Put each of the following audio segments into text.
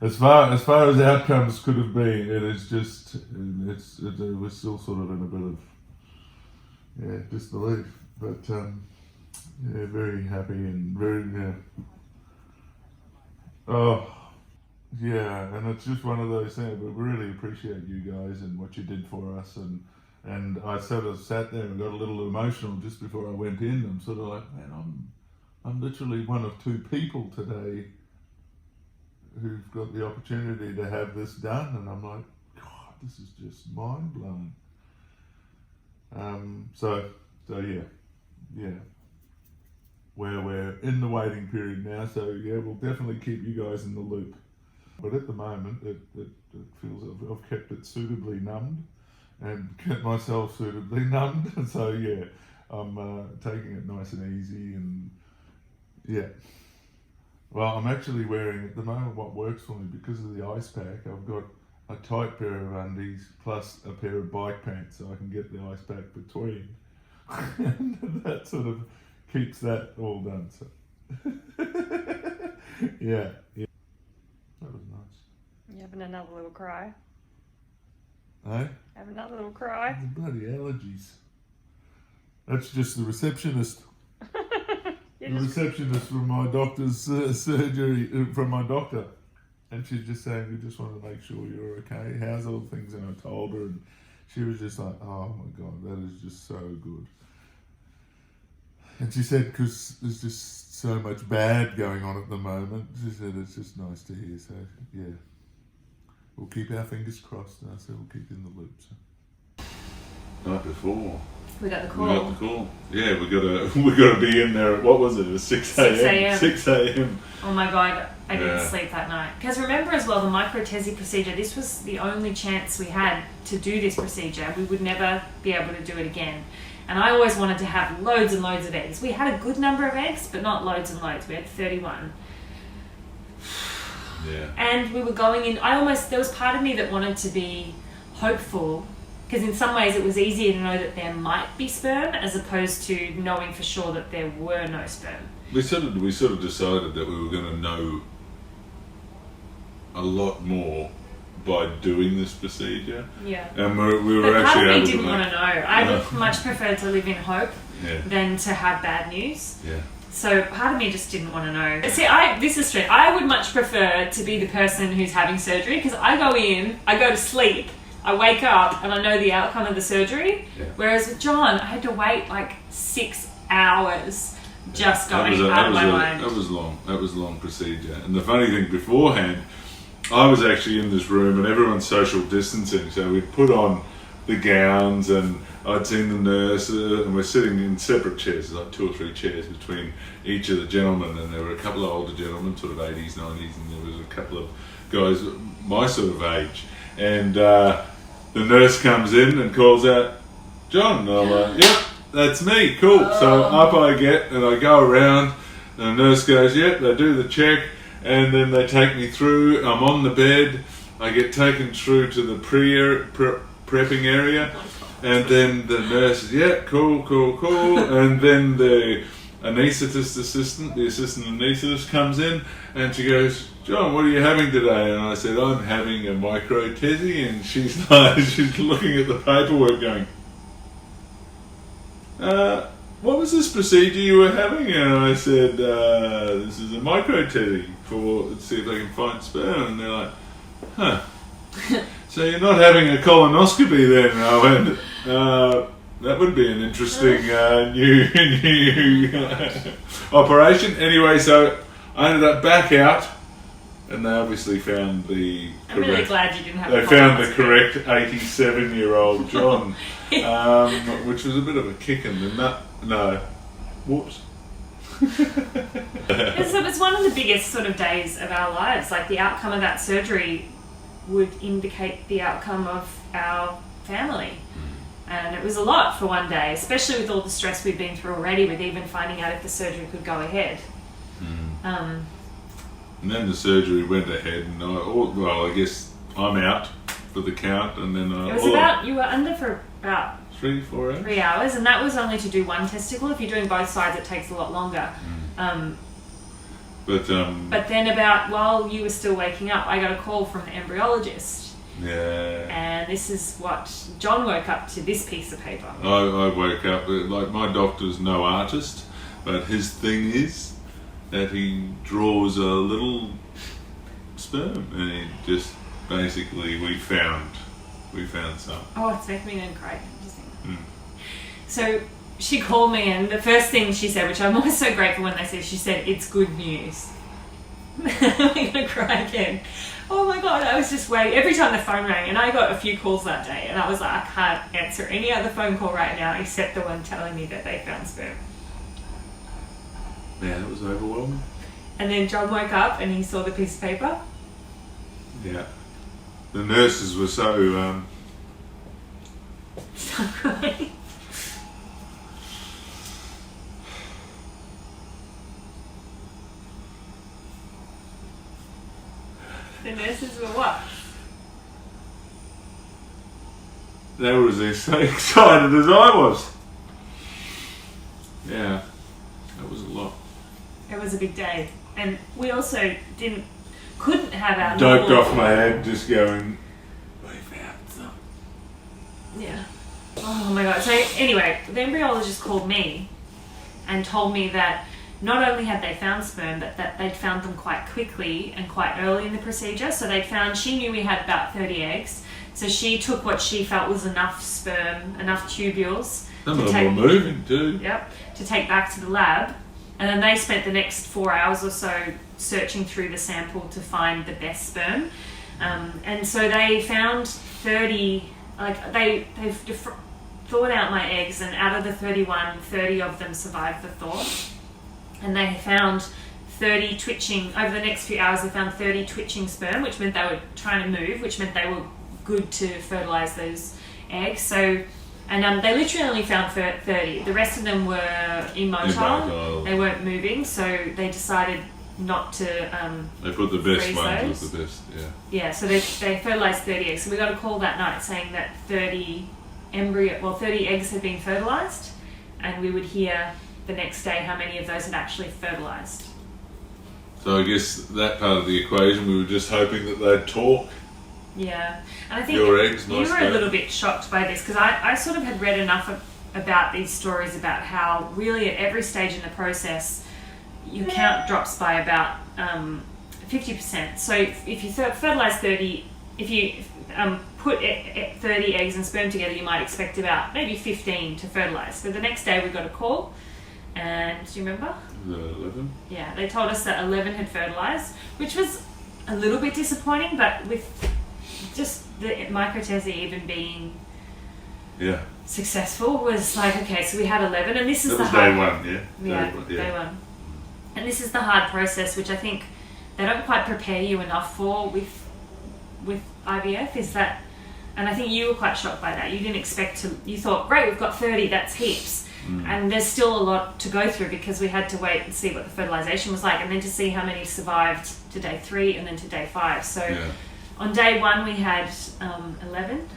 as far as outcomes could have been, it is just we're still sort of in a bit of disbelief, but very happy and very and it's just one of those things. But we really appreciate you guys and what you did for us, and I sort of sat there and got a little emotional just before I went in. I'm sort of like, man, I'm literally one of two people today who've got the opportunity to have this done, and I'm like, God, this is just mind blowing. So yeah. Where we're in the waiting period now, so yeah, we'll definitely keep you guys in the loop. But at the moment, it feels I've kept it suitably numbed and kept myself suitably numbed, and so yeah, I'm taking it nice and easy, and yeah. Well, I'm actually wearing at the moment what works for me because of the ice pack. I've got a tight pair of undies plus a pair of bike pants, so I can get the ice pack between, and that sort of keeps that all done. So yeah, that was nice. You having another little cry? Hey? Have another little cry? The bloody allergies. That's just the receptionist. The receptionist from my doctor's surgery, from my doctor. And she's just saying, we just want to make sure you're okay. How's all things? And I told her, and she was just like, oh my God, that is just so good. And she said, because there's just so much bad going on at the moment, she said it's just nice to hear. So yeah, we'll keep our fingers crossed, and I said we'll keep in the loop. So. Night before. We got the call. We got the call. Yeah, we got to be in there at, what was it? It was 6 a.m. 6 a.m. Oh my God, I didn't sleep that night. Because remember as well, the MicroTESE procedure, this was the only chance we had to do this procedure. We would never be able to do it again. And I always wanted to have loads and loads of eggs. We had a good number of eggs, but not loads and loads. We had 31. Yeah. And we were going in, there was part of me that wanted to be hopeful, because in some ways it was easier to know that there might be sperm as opposed to knowing for sure that there were no sperm. We sort of decided that we were going to know a lot more by doing this procedure. Yeah. And we were but actually part of able me didn't to want to know. I would much prefer to live in hope than to have bad news. Yeah. So part of me just didn't want to know. See, this is true. I would much prefer to be the person who's having surgery, because I go in, I go to sleep, I wake up and I know the outcome of the surgery. Yeah. Whereas with John, I had to wait like 6 hours just going out of my mind. That was long. That was a long procedure. And the funny thing, beforehand, I was actually in this room and everyone's social distancing, so we'd put on the gowns and I'd seen the nurse, and we're sitting in separate chairs, like 2 or 3 chairs between each of the gentlemen, and there were a couple of older gentlemen, sort of 80s, 90s, and there was a couple of guys my sort of age. And the nurse comes in and calls out, John, and I'm like, yep, that's me, cool. So up I get and I go around, and the nurse goes, yep, they do the check, and then they take me through. I'm on the bed, I get taken through to the prepping area, and then the nurse is, yeah, cool, and then the assistant anaesthetist comes in, and she goes, John, what are you having today? And I said, I'm having a MicroTESE, and she's like, she's looking at the paperwork going, what was this procedure you were having? And I said, this is a MicroTESE to see if they can find sperm. And they're like, huh, so you're not having a colonoscopy then? And I went, that would be an interesting new operation. Anyway, so I ended up back out, and they obviously found the correct... I'm really glad you didn't have They found the correct 87-year-old John, which was a bit of a kick in the nut. No. Whoops. It's one of the biggest sort of days of our lives. Like, the outcome of that surgery would indicate the outcome of our family. And it was a lot for one day, especially with all the stress we'd been through already, with even finding out if the surgery could go ahead. And then the surgery went ahead, and I guess I'm out for the count, and then it was you were under for about 3-4 hours. 3 hours, and that was only to do one testicle. If you're doing both sides, it takes a lot longer. But then while you were still waking up, I got a call from the embryologist. Yeah. And this is what Jon woke up to, this piece of paper. I woke up, like, my doctor's no artist, but his thing is that he draws a little sperm, and he just basically we found some. Oh, it's making me cry. So she called me, and the first thing she said, which I'm always so grateful when they say, she said, "It's good news." I'm gonna cry again. Oh my god, I was just waiting every time the phone rang, and I got a few calls that day, and I was like, I can't answer any other phone call right now except the one telling me that they found sperm. Yeah, that was overwhelming. And then Jon woke up and he saw the piece of paper. Yeah. The nurses were so Stop crying. The nurses were what? they were as excited as I was. Yeah. That was a lot. It was a big day. And we also couldn't have our Doped normal... off my head, just going, we found some. Yeah. Oh my god. So anyway, the embryologist called me and told me that not only had they found sperm, but that they'd found them quite quickly and quite early in the procedure. So she knew we had about 30 eggs. So she took what she felt was enough sperm, enough tubules. Some of them were moving too. Yep. To take back to the lab. And then they spent the next 4 hours or so searching through the sample to find the best sperm. And so they found 30, they've thawed out my eggs, and out of the 31, 30 of them survived the thaw. And they found 30 twitching, over the next few hours they found 30 twitching sperm, which meant they were trying to move, which meant they were good to fertilise those eggs. So, and they literally only found 30. The rest of them were immotile. They weren't moving, so they decided not to they put the best freeze ones those. with the best, yeah. Yeah, so they fertilised 30 eggs. So we got a call that night saying that 30 eggs had been fertilised, and we would hear the next day how many of those had actually fertilised. So I guess that part of the equation, we were just hoping that they'd talk. Yeah, and I think Your eggs, you were a little bit shocked by this, because I sort of had read enough about these stories about how really at every stage in the process your count drops by about 50%. So if you fertilise 30, if you put 30 eggs and sperm together, you might expect about maybe 15 to fertilise. So the next day we got a call, and do you remember? 11? Yeah, they told us that 11 had fertilised, which was a little bit disappointing, but with just the MicroTESE even being successful was like, okay, so we had 11, and this is that was day one, yeah? Day one. And this is the hard process, which I think they don't quite prepare you enough for with IVF, is that, and I think you were quite shocked by that. You didn't expect to, you thought, great, we've got 30, that's heaps. And there's still a lot to go through, because we had to wait and see what the fertilisation was like, and then to see how many survived to day 3 and then to day 5. So on day 1 we had 11.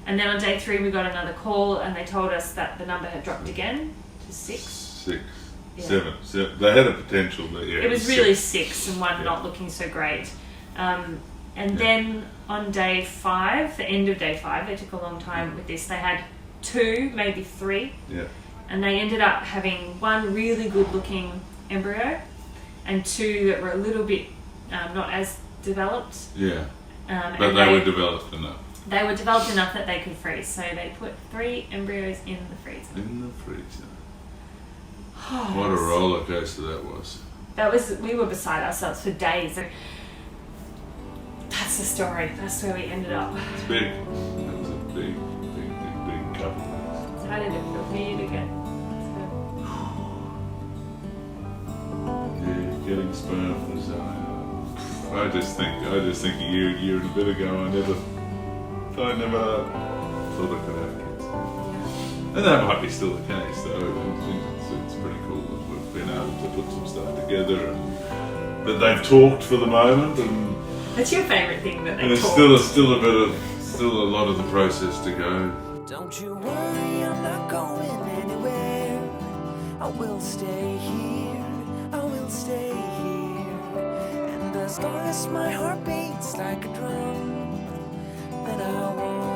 And then on day 3 we got another call, and they told us that the number had dropped again to 6. 7. They had a potential, but it was really 6 and 1 not looking so great. And then on day 5, the end of day 5, they took a long time with this. They had 2, maybe 3. And they ended up having 1 really good looking embryo and 2 that were a little bit not as developed. But they were developed enough. They were developed enough that they could freeze. So they put 3 embryos in the freezer. What a roller coaster that was. We were beside ourselves for days. That's the story. That's where we ended up. It's big. That was a big couple. So how did it feel for you to get? Yeah, getting sperm was. I just think a year and a bit ago, I never thought I could have kids. And that might be still the case, though. It's pretty cool that we've been able to put some stuff together, and that they've talked for the moment, and that's your favourite thing, that they and talked. there's still a lot of the process to go. Don't you worry, I'm not going anywhere. I will stay here. I will stay here. As long as my heart beats like a drum, then I won't